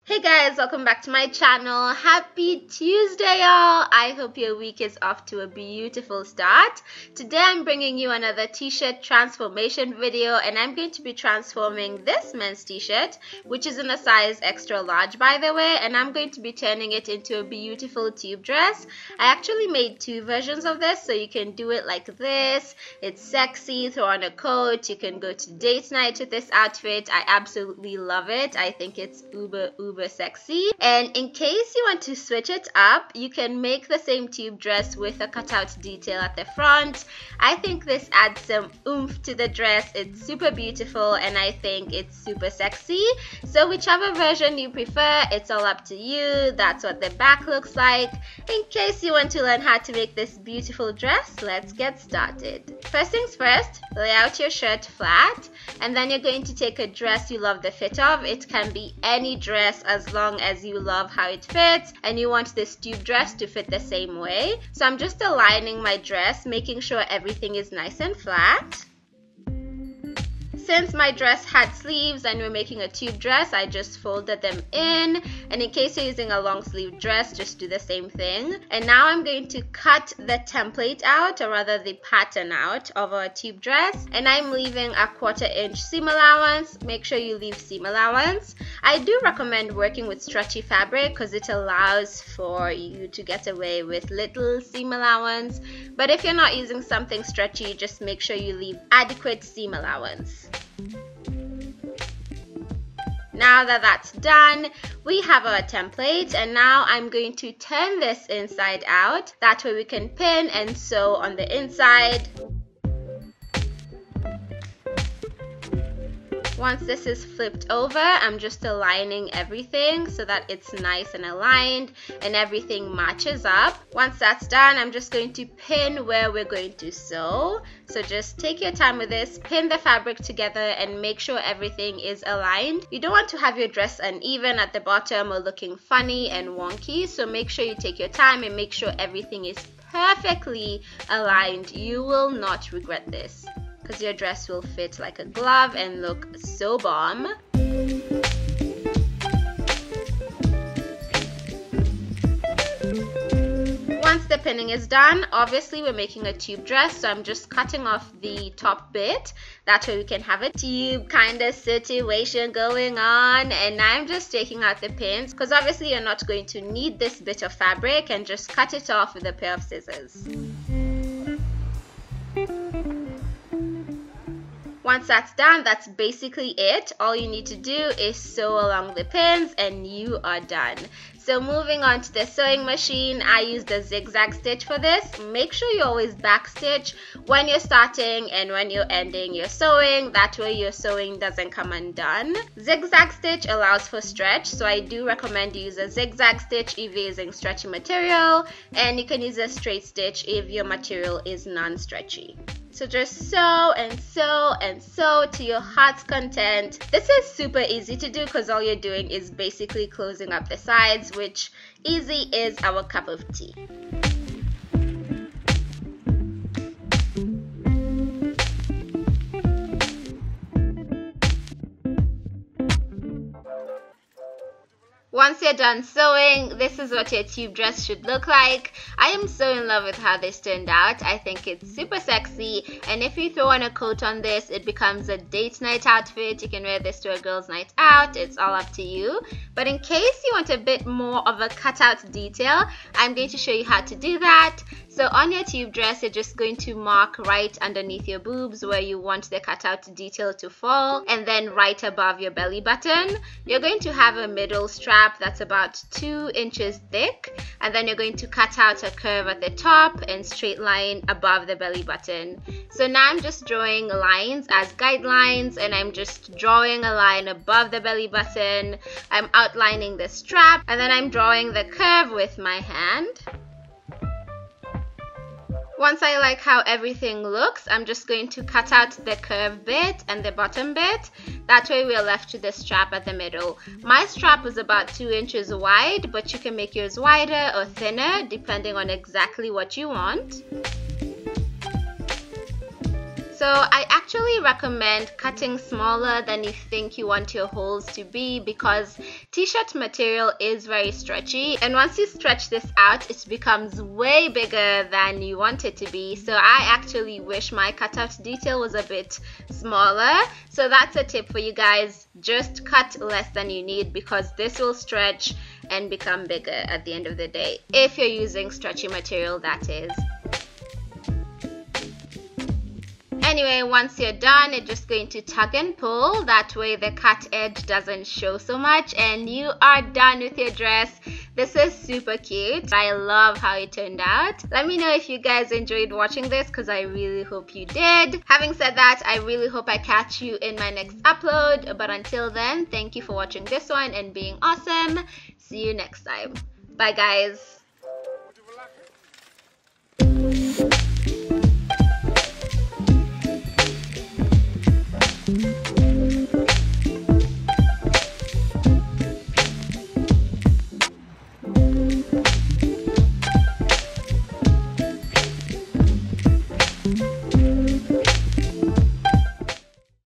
Hey guys, welcome back to my channel. Happy Tuesday, y'all. I hope your week is off to a beautiful start. Today I'm bringing you another t-shirt transformation video, and I'm going to be transforming this men's t-shirt, which is in a size extra large by the way, and I'm going to be turning it into a beautiful tube dress. I actually made two versions of this, so you can do it like this. It's sexy, throw on a coat, you can go to date night with this outfit. I absolutely love it. I think it's uber sexy. And in case you want to switch it up, you can make the same tube dress with a cutout detail at the front. I think this adds some oomph to the dress. It's super beautiful and I think it's super sexy. So whichever version you prefer, it's all up to you. That's what the back looks like. In case you want to learn how to make this beautiful dress, let's get started. First things first, lay out your shirt flat, and then you're going to take a dress you love the fit of. It can be any dress as long as you love how it fits and you want this tube dress to fit the same way. So I'm just aligning my dress, making sure everything is nice and flat. Since my dress had sleeves and we're making a tube dress, I just folded them in, and in case you're using a long sleeve dress, just do the same thing. And now I'm going to cut the template out, or rather the pattern out of our tube dress, and I'm leaving a 1/4 inch seam allowance. Make sure you leave seam allowance. I do recommend working with stretchy fabric because it allows for you to get away with little seam allowance, but if you're not using something stretchy, just make sure you leave adequate seam allowance. Now that that's done, we have our template, and now I'm going to turn this inside out. That way we can pin and sew on the inside. Once this is flipped over, I'm just aligning everything so that it's nice and aligned and everything matches up. Once that's done, I'm just going to pin where we're going to sew. So just take your time with this, pin the fabric together and make sure everything is aligned. You don't want to have your dress uneven at the bottom or looking funny and wonky, so make sure you take your time and make sure everything is perfectly aligned. You will not regret this, because your dress will fit like a glove and look so bomb. Once the pinning is done, obviously we're making a tube dress, so I'm just cutting off the top bit. That way we can have a tube kind of situation going on. And I'm just taking out the pins because obviously you're not going to need this bit of fabric, and just cut it off with a pair of scissors. Once that's done, that's basically it. All you need to do is sew along the pins and you are done. So moving on to the sewing machine, I used a zigzag stitch for this. Make sure you always back stitch when you're starting and when you're ending your sewing. That way your sewing doesn't come undone. Zigzag stitch allows for stretch, so I do recommend you use a zigzag stitch if you're using stretchy material, and you can use a straight stitch if your material is non-stretchy. So just sew and sew and sew to your heart's content. This is super easy to do because all you're doing is basically closing up the sides, which easy is our cup of tea. Once you're done sewing, this is what your tube dress should look like. I am so in love with how this turned out. I think it's super sexy, and if you throw on a coat on this, it becomes a date night outfit. You can wear this to a girl's night out. It's all up to you. But in case you want a bit more of a cutout detail, I'm going to show you how to do that. So on your tube dress, you're just going to mark right underneath your boobs where you want the cutout detail to fall, and then right above your belly button, you're going to have a middle strap that's about 2 inches thick, and then you're going to cut out a curve at the top and straight line above the belly button. So now I'm just drawing lines as guidelines, and I'm just drawing a line above the belly button. I'm outlining the strap, and then I'm drawing the curve with my hand. Once I like how everything looks, I'm just going to cut out the curve bit and the bottom bit. That way we're left with the strap at the middle. My strap was about 2 inches wide, but you can make yours wider or thinner depending on exactly what you want. So I actually recommend cutting smaller than you think you want your holes to be, because t-shirt material is very stretchy, and once you stretch this out it becomes way bigger than you want it to be. So I actually wish my cutout detail was a bit smaller. So that's a tip for you guys: just cut less than you need, because this will stretch and become bigger at the end of the day, if you're using stretchy material, that is. Anyway, once you're done, you're just going to tug and pull. That way the cut edge doesn't show so much, and you are done with your dress. This is super cute. I love how it turned out. Let me know if you guys enjoyed watching this, because I really hope you did. Having said that, I really hope I catch you in my next upload. But until then, thank you for watching this one and being awesome. See you next time. Bye, guys.